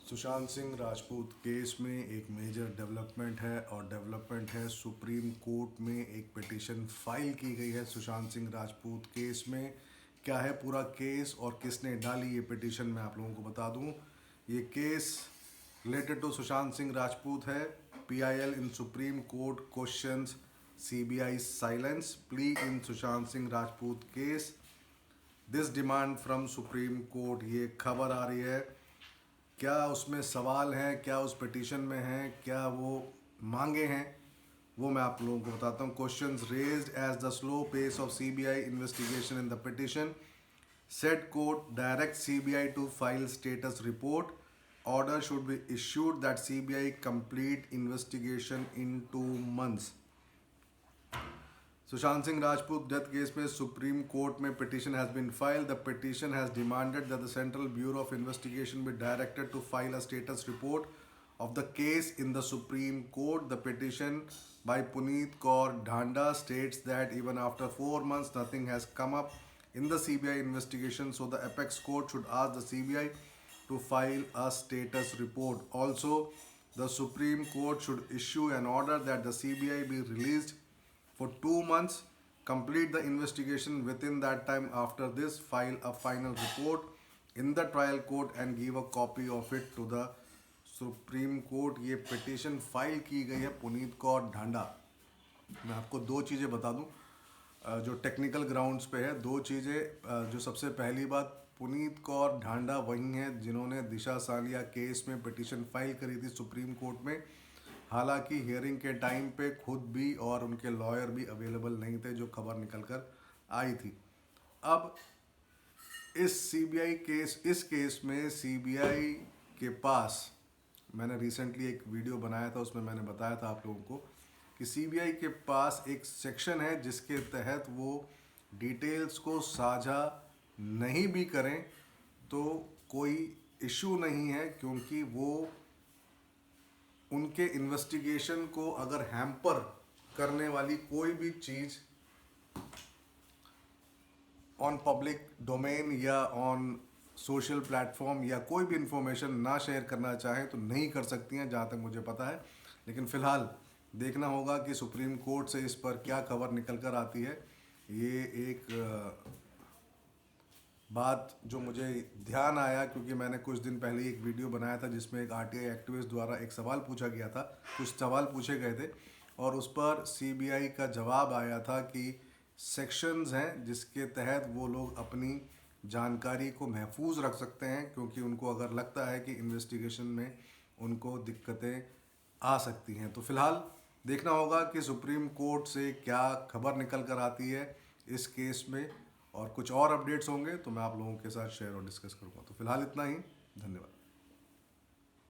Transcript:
Sushant Singh Rajput case में एक major development है और डेवलपमेंट है सुप्रीम कोर्ट में एक पिटीशन फाइल की गई है सुशांत सिंह राजपूत केस में। क्या है पूरा केस और किसने डाली ये पिटीशन, मैं आप लोगों को बता दूं। ये case related to Sushant Singh Rajput है। PIL in Supreme Court questions CBI silence plea in Sushant Singh Rajput case, this demand from Supreme Court. ये खबर आ रही है, क्या उसमें सवाल हैं, क्या उस पिटीशन में हैं, क्या वो मांगे हैं, वो मैं आप लोगों को बताता हूँ। Questions raised as the slow pace of CBI investigation in the petition set court direct CBI to file status report, order should be issued that CBI complete investigation in 2 months। Sushant Singh Rajput death case में Supreme Court में petition has been filed. The petition has demanded that the Central Bureau of Investigation be directed to file a status report of the case in the Supreme Court. The petition by Puneet Kaur Dhanda states that even after 4 months nothing has come up in the CBI investigation, so the apex court should ask the CBI to file a status report. Also, the Supreme Court should issue an order that the CBI be released for 2 months, complete the investigation within that time. After this, file a final report in the trial court and give a copy of it to the supreme Court. ये petition file की गई है पुनीत कौर ढांडा। मैं आपको दो चीज़ें बता दूं जो टेक्निकल ग्राउंड्स पे है। दो चीज़ें, जो सबसे पहली बात, पुनीत कौर ढांडा वही हैं जिन्होंने दिशा सालिया केस में पिटीशन फाइल करी थी सुप्रीम कोर्ट में। हालांकि हियरिंग के टाइम पे खुद भी और उनके लॉयर भी अवेलेबल नहीं थे, जो खबर निकल कर आई थी। अब इस केस में CBI के पास, मैंने रिसेंटली एक वीडियो बनाया था, उसमें मैंने बताया था आप लोगों को कि CBI के पास एक सेक्शन है जिसके तहत वो डिटेल्स को साझा नहीं भी करें तो कोई इशू नहीं है, क्योंकि वो उनके इन्वेस्टिगेशन को अगर हैम्पर करने वाली कोई भी चीज़ ऑन पब्लिक डोमेन या ऑन सोशल प्लेटफॉर्म या कोई भी इंफॉर्मेशन ना शेयर करना चाहें तो नहीं कर सकती हैं, जहाँ तक मुझे पता है। लेकिन फ़िलहाल देखना होगा कि सुप्रीम कोर्ट से इस पर क्या खबर निकल कर आती है। ये एक बात जो मुझे ध्यान आया, क्योंकि मैंने कुछ दिन पहले एक वीडियो बनाया था जिसमें एक RTI एक्टिविस्ट द्वारा एक सवाल पूछा गया था, कुछ सवाल पूछे गए थे और उस पर CBI का जवाब आया था कि सेक्शंस हैं जिसके तहत वो लोग अपनी जानकारी को महफूज रख सकते हैं, क्योंकि उनको अगर लगता है कि इन्वेस्टिगेशन में उनको दिक्कतें आ सकती हैं। तो फिलहाल देखना होगा कि सुप्रीम कोर्ट से क्या खबर निकल कर आती है इस केस में, और कुछ और अपडेट्स होंगे तो मैं आप लोगों के साथ शेयर और डिस्कस करूँगा। तो फिलहाल इतना ही, धन्यवाद।